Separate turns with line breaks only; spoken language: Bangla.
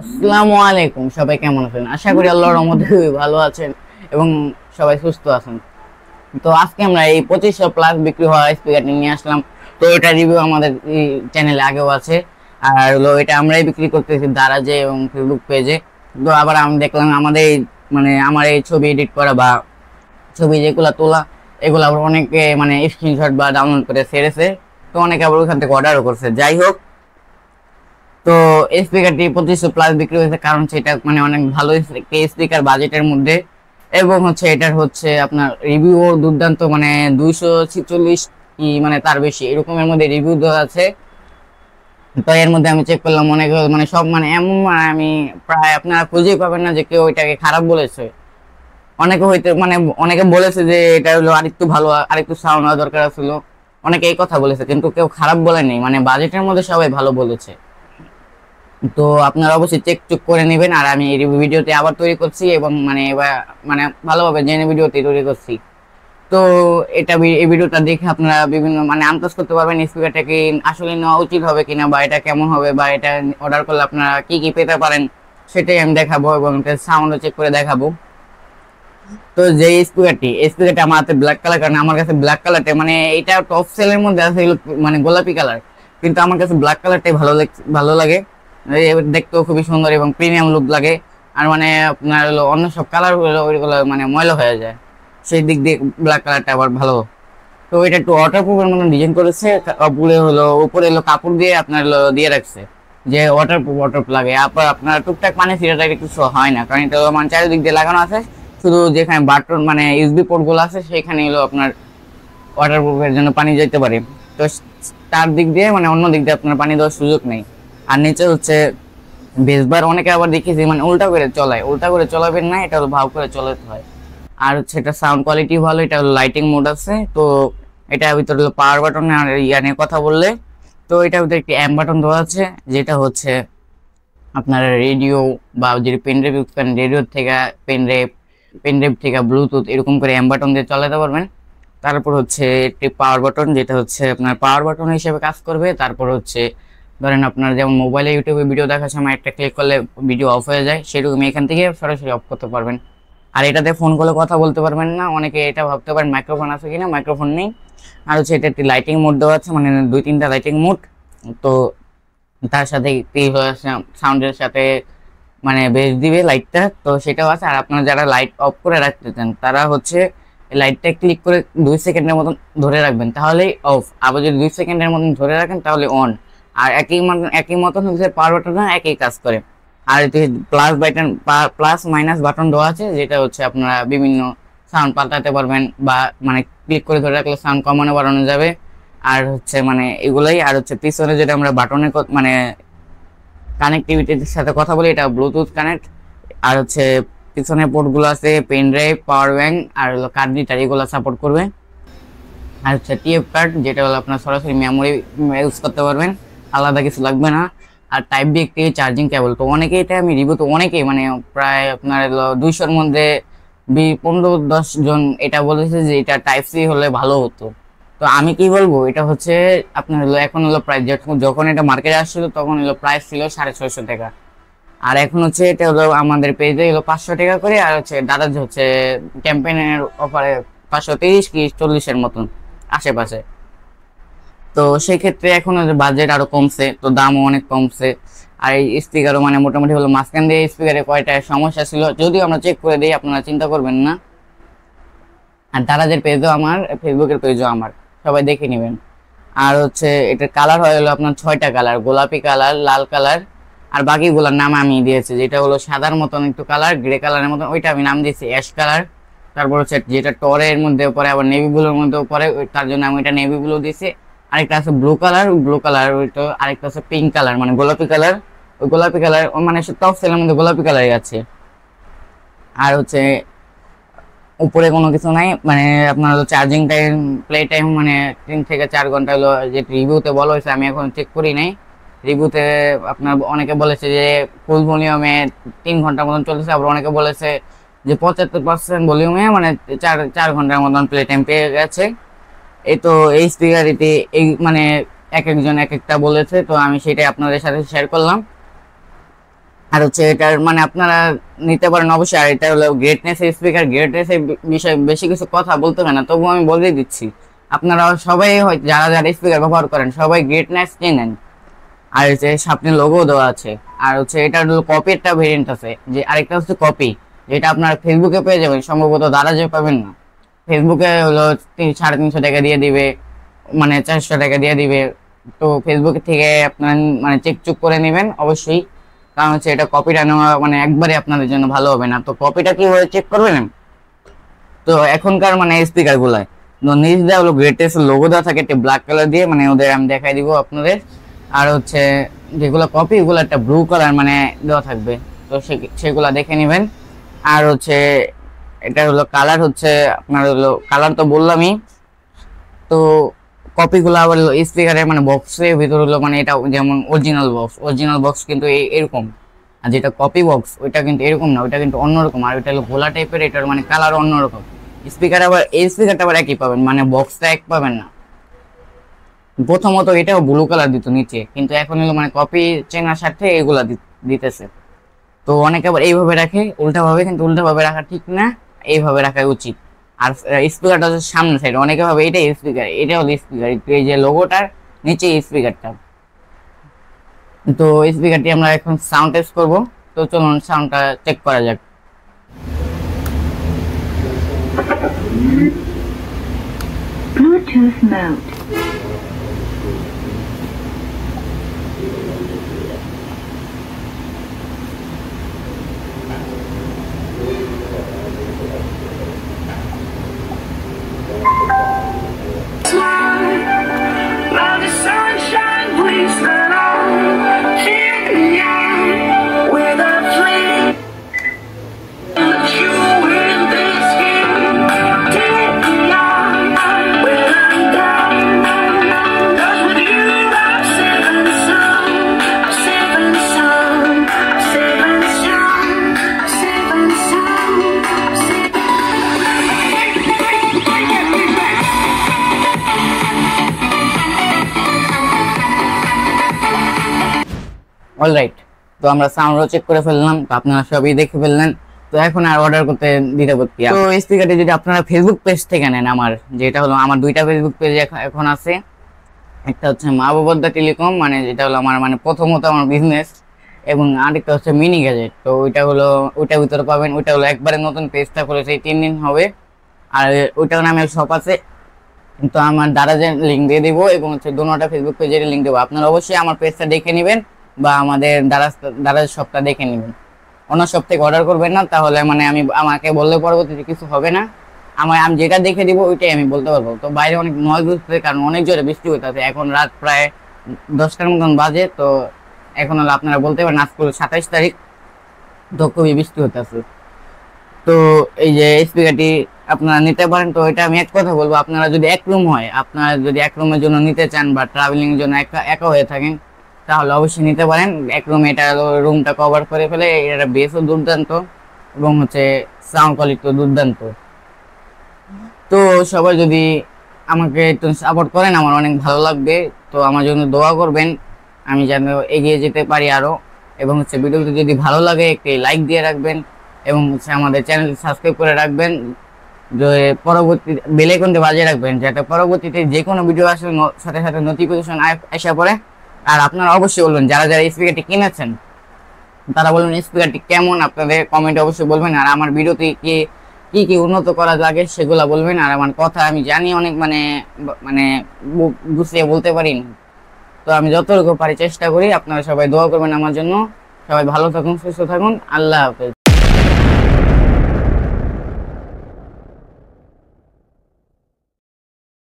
আসসালামু আলাইকুম, সবাই কেমন আছেন? আশা করি আল্লাহর রহমতে খুবই ভালো আছেন এবং সবাই সুস্থ আছেন। তো আজকে আমরা এই 2500 প্লাস বিক্রি হওয়া স্পিকারটি নিয়ে আসলাম। তো এটা রিভিউ আমাদের চ্যানেলে আগেও আছে, আর হলো এটা আমরাই বিক্রি করতেছি দারাজে এবং ফেসবুক পেজে। তো আবার আমি দেখলাম আমাদের আমার এই ছবি এডিট করা বা ছবি যেগুলা তোলা, এগুলো আবার অনেকে স্ক্রিনশট বা ডাউনলোড করে ছেড়েছে। তো অনেকে আবার ওখান থেকে অর্ডারও করছে। যাই হোক, তো এই স্পিকারটি 2500 প্লাস বিক্রি হয়েছে, কারণ সেটা অনেক ভালো স্পিকার বাজেটের মধ্যে। এবং এটার আপনার রিভিউ দুর্দান্ত, 246 কি তার বেশি এরকমের মধ্যে রিভিউ দেওয়া আছে। তো এর মধ্যে আমি চেক করলাম অনেক সব এমন আমি প্রায় আপনারা খুঁজেই পাবেন না যে কেউ এটাকে খারাপ বলেছে। অনেকে হইতে অনেকে বলেছে যে এটা হলো আরেকটু ভালো, আরেকটু সাউন্ড হওয়া দরকার ছিল। অনেকে এই কথা বলেছে, কিন্তু কেউ খারাপ বলেনি, বাজেটের মধ্যে সবাই ভালো বলেছে। তো আপনারা অবশ্যই চেক চুক করে নেবেন। আর আমি এই ভিডিওতে আবার তৈরি করছি এবং এবার ভালোভাবে জেনে ভিডিওটি তৈরি করছি। তো এই ভিডিওটা দেখে আপনারা বিভিন্ন আন্দাজ করতে পারবেন স্পিকারটা কি আসলে নেওয়া উচিত হবে কিনা, বা এটা কেমন হবে, বা এটা অর্ডার করলে আপনারা কি কি পেতে পারেন সেটাই আমি দেখাবো এবং সাউন্ডও চেক করে দেখাবো। তো যে স্পিকারটা আমার হাতে ব্ল্যাক কালার, কারণ আমার কাছে ব্ল্যাক কালারটা এটা টপ সেলের মধ্যে আছে গোলাপি কালার, কিন্তু আমার কাছে ব্ল্যাক কালারটাই ভালো লাগে। দেখতেও খুবই সুন্দর এবং প্রিমিয়াম লুক লাগে। আর আপনার হলো অন্য সব কালার ওইগুলো ময়লা হয়ে যায়, সেই দিক দিয়ে ব্ল্যাক কালারটা আবার ভালো। তো এটা একটু ওয়াটারপ্রুফের মতো ডিজাইন করেছে, উপরে হলো কাপড় দিয়ে আপনার দিয়ে রাখছে যে ওয়াটারপ্রুফ লাগে। আপনার টুকটাক ছিটাটা কিছু হয় না, কারণ এটা চারিদিক দিয়ে লাগানো আছে। শুধু যেখানে বাটন ইউএসবি পোর্ট গুলো আছে সেখানে হলো আপনার ওয়াটারপ্রুফের জন্য পানি যেতে পারে। তো তার দিক দিয়ে অন্য দিক দিয়ে আপনার পানি দেওয়ার সুযোগ নেই। আর নিচে বেসবার অনেকে আবার দেখেছি উল্টা করে চলাবেন না, এটা হলো ভাব করে চলাতে হয়। আর এটা সাউন্ড কোয়ালিটি ভালো, এটা হলো লাইটিং মোড আছে। তো এটার ভিতরে হলো পাওয়ার বাটন আর নিয়ে কথা বললে, তো এটার ভিতরে একটি এম বাটন দেওয়া আছে, যেটা আপনার রেডিও বা যদি পেনড্রাইভ ইউজ করেন, রেডিও থেকে পেনড্রাইভ থেকে ব্লুটুথ এরকম করে এম বাটন দিয়ে চালাতে পারবেন। তারপর একটি পাওয়ার বাটন, যেটা আপনার পাওয়ার বাটন হিসেবে কাজ করবে। তারপর ধরেন আপনার যেমন মোবাইলে ইউটিউবে ভিডিও দেখার সময় একটা ক্লিক করলে ভিডিও অফ হয়ে যায়, সেরকম এখান থেকে সরাসরি অফ করতে পারবেন। আর এটাতে ফোন কলে কথা বলতে পারবেন না, অনেকে এটা ভাবতে পারেন মাইক্রোফোন আছে কিনা, মাইক্রোফোন নেই। আর এটা একটি লাইটিং মোড দেওয়া আছে, 2-3টা লাইটিং মোড। তো তার সাথে সাউন্ডের সাথে বেস দিবে লাইটটা, তো সেটাও আছে। আর আপনারা যারা লাইট অফ করে রাখতে চান তারা লাইটটা ক্লিক করে 2 সেকেন্ডের মতন ধরে রাখবেন, তাহলেই অফ। আবার যদি 2 সেকেন্ডের মতন ধরে রাখেন তাহলে অন। আর একই মতন পাওয়ার বাটন একই কাজ করে। আর এতে প্লাস মাইনাস বাটন দেওয়া আছে, যেটা আপনারা বিভিন্ন সাউন্ড পাল্টাতে পারবেন, বা ক্লিক করে ধরে রাখলে সাউন্ড কমানো বাড়ানো যাবে। আর এগুলাই। আর পিছনে যেটা আমরা বাটনে কানেক্টিভিটির সাথে কথা বলি, এটা ব্লুটুথ কানেক্ট। আর পিছনে পোর্টগুলো আছে পেন ড্রাইভ, পাওয়ার ব্যাংক আর কার্ড রিডার, এগুলো সাপোর্ট করবে। আর টিএফ কার্ড, যেটা হলো আপনার সরাসরি মেমোরি ইউজ করতে পারবেন, আলাদা কিছু লাগবে না। আর টাইপ বি একটি চার্জিং কেবল। তো অনেকে এটা আমি রিভিউতে অনেকেই প্রায় আপনার 200-র মধ্যে 15-10 জন এটা বলেছে যে এটা টাইপ সি হলে ভালো হতো। তো আমি কি বলবো, এটা আপনার এখন প্রাইস, যখন এটা মার্কেটে আসছিল তখন প্রাইস ছিল 650 টাকা। আর এখন এটা আমাদের পেজে 500 টাকা করে। আর দাদা ক্যাম্পেইনের অফারে 530 কি 40-এর মতন আশেপাশে। তো সেই ক্ষেত্রে এখন বাজেট আরো কমছে, তো দামও অনেক কমছে। আর এই স্পিকারও মোটামুটি মাঝখান দিয়ে স্পিকারে কয়টা সমস্যা ছিল, যদিও আমরা চেক করে দিই, আপনারা চিন্তা করবেন না। আর দারাজের পেজও আমার, ফেসবুকের পেজও আমার, সবাই দেখে নেবেন। আর এটার কালার হলো আপনার 6টা কালার, গোলাপি কালার, লাল কালার, আর বাকিগুলোর নাম আমি দিয়েছি। যেটা হলো সাদার মতন একটু কালার, গ্রে কালারের মতন, ওইটা আমি নাম দিয়েছি অ্যাশ কালার। তারপর যেটা টরের মধ্যে পরে আবার নেভি ব্লুর মধ্যে পরে, তার জন্য আমি এটা নেভি ব্লু দিয়েছি। আরেকটা আছে ব্লু কালার ওইটা। আরেকটা আছে পিঙ্ক কালার, গোলাপি কালার। ওই গোলাপি কালার টপ সেলের মধ্যে গোলাপি কালারই আছে। আর উপরে কোনো কিছু নাই, আপনার চার্জিং টাইম, প্লে টাইম 3 থেকে 4 ঘন্টা হলো, যে রিভিউতে বলা হয়েছে, আমি এখন চেক করি নাই। রিভিউতে আপনার অনেকে বলেছে যে ফুল ভলিউমে 3 ঘন্টার মতন চলতেছে, আবার অনেকে বলেছে যে 75% ভলিউমে 4 ঘন্টার মতন প্লে টাইম পেয়ে গেছে। এই তো এই স্পিকারটি এই এক একজন এক একটা বলেছে, তো আমি সেটাই আপনাদের সাথে শেয়ার করলাম। আর হচ্ছে এটার মানে আপনারা নিতে পারেন অবশ্যই। আর এটা হলো গ্রেটনেস স্পিকার, গ্রেটনেস এর বিষয়ে বেশি কিছু কথা বলতে হয় না, তবুও আমি বলে দিচ্ছি। আপনারা সবাই হয়তো যারা যারা স্পিকার ব্যবহার করেন সবাই গ্রেটনেস চেনেন। আর হচ্ছে সামনে লোগো দেওয়া আছে। আর হচ্ছে এটার হলো কপি একটা ভেরিয়েন্ট আছে, যে আরেকটা হচ্ছে কপি, যেটা আপনার ফেসবুকে পেয়ে যাবেন, সম্ভবত দারাজে পাবেন না। ফেসবুকে হলো 350 টাকা দিয়ে দিবে, মানে 400 টাকা দিয়ে দিবে। তো ফেসবুক থেকে আপনার মানে চেক চুক করে নেবেন অবশ্যই, কারণ হচ্ছে এটা কপিটা নেওয়া মানে একবারে আপনাদের জন্য ভালো হবে না। তো কপিটা কিভাবে চেক করবেন, তো এখনকার মানে স্পিকার গুলায় নিচ দেওয়া হলো গ্রেটেস্ট লোগো দেওয়া থাকে একটা ব্ল্যাক কালার দিয়ে, মানে ওদের আমি দেখাই দিব আপনাদের। আর হচ্ছে যেগুলো কপি ওগুলো একটা ব্লু কালার মানে দেওয়া থাকবে, তো সেগুলা দেখে নেবেন। আর হচ্ছে এটা হলো কালার, হচ্ছে আপনার হলো কালার তো বললামই। তো কপিগুলো আবার স্পিকারের মানে বক্সের ভিতর হলো মানে এটা যেমন অরিজিনাল বক্স কিন্তু এরকম, আর যেটা কপি বক্স ওইটা কিন্তু এরকম না, ওইটা কিন্তু অন্যরকম। আর ওইটা হলো ঘোলা টাইপের, এটার মানে কালার অন্যরকম। স্পিকার আবার এই স্পিকারটা আবার একই পাবেন, মানে বক্সটা এক পাবেন না। প্রথমত এটাও ব্লু কালার দিত নিচে, কিন্তু এখন হলো মানে কপি চেনার সাথে এগুলা দিতেছে। তো অনেকে আবার এইভাবে রাখে উল্টাভাবে, কিন্তু উল্টাভাবে রাখা ঠিক না, এইভাবে রাখা উচিত। আর স্পিকারটা হচ্ছে সামনে সাইড, অনেকে ভাবে এটাই স্পিকার, এটা হলো স্পিকার, এই যে লোগোটার নিচে স্পিকারটা। তো স্পিকারটি আমরা এখন সাউন্ড টেস্ট করব। তো চলুন সাউন্ডটা চেক করা যাক।
Bluetooth mode.
অলরাইট, তো আমরা সাউন্ডও চেক করে ফেললাম, তো আপনারা সবই দেখে ফেললেন। তো এখন আর অর্ডার করতে দিতে পারছি। তো স্পিকারটি যদি আপনারা ফেসবুক পেজ থেকে নেন, আমার যেটা হলো আমার দুইটা ফেসবুক পেজ এখন আছে। একটা হচ্ছে মা বাবা টেলিকম, মানে যেটা হলো আমার মানে প্রথমত আমার বিজনেস, এবং আরেকটা হচ্ছে মিনি গ্যাজেট। তো ওইটা হলো ওইটার ভিতরে পাবেন, ওইটা হলো একবারে নতুন পেজটা খুলেছে 3 দিন হবে। আর ওইটার নামে শপ আছে, তো আমার দারাজের লিঙ্ক দিয়ে দিব, এবং হচ্ছে দুটোটা ফেসবুক পেজের লিঙ্ক দেবো। আপনারা অবশ্যই আমার পেজটা দেখে নেবেন বা আমাদের দারাজ শপটা দেখে নেবেন। অন্য শপ থেকে অর্ডার করবেন না, তাহলে মানে আমাকে বললে পরবর্তীতে কিছু হবে না। আমি যেটা দেখে দিব ওইটাই আমি বলতে পারবো। তো বাইরে অনেক নয়েজ হচ্ছে, কারণ অনেক জোরে বৃষ্টি হইতেছে। এখন রাত প্রায় 10টার মতন বাজে। তো এখন হলো আপনারা বলতে পারেন আজকে 27 তারিখ, তো খুবই বৃষ্টি হইতেছে। তো এই যে স্পিকারটি আপনারা নিতে পারেন। তো এটা আমি এক কথা বলবো, আপনারা যদি এক রুম হয়, আপনারা যদি এক রুমের জন্য নিতে চান বা ট্রাভেলিং এর জন্য একা হয়ে থাকেন, তাহলে অবশ্যই নিতে পারেন। এক রুমে এটা রুমটা কভার করে ফেলে, এটা বেসও দুর্দান্ত এবং হচ্ছে সাউন্ড কোয়ালিটি দুর্দান্ত। তো সবাই যদি আমাকে একটু সাপোর্ট করেন আমার অনেক ভালো লাগবে। তো আমার জন্য দোয়া করবেন, আমি যেন এগিয়ে যেতে পারি আরো। এবং হচ্ছে ভিডিওটি যদি ভালো লাগে একটি লাইক দিয়ে রাখবেন, এবং হচ্ছে আমাদের চ্যানেল সাবস্ক্রাইব করে রাখবেন, যে পরবর্তী বেল আইকনটি বাজিয়ে রাখবেন, যাতে পরবর্তীতে যে কোনো ভিডিও আসলে সাথে সাথে নোটিফিকেশন আসা পড়ে। আর আপনারা অবশ্যই বলবেন যারা যারা স্পিকারটি কিনেছেন, তারা বলবেন স্পিকারটি কেমন, আপনাদের কমেন্টে অবশ্যই বলবেন। আর আমার ভিডিওতে কি কি উন্নত করা লাগে সেগুলো বলবেন। আর আমার কথা আমি জানি অনেক মানে মানে গুছিয়ে বলতে পারি না, তো আমি যতটুকু পারি চেষ্টা করি। আপনারা সবাই দোয়া করবেন আমার জন্য। সবাই ভালো থাকুন, সুস্থ থাকুন। আল্লাহ হাফেজ।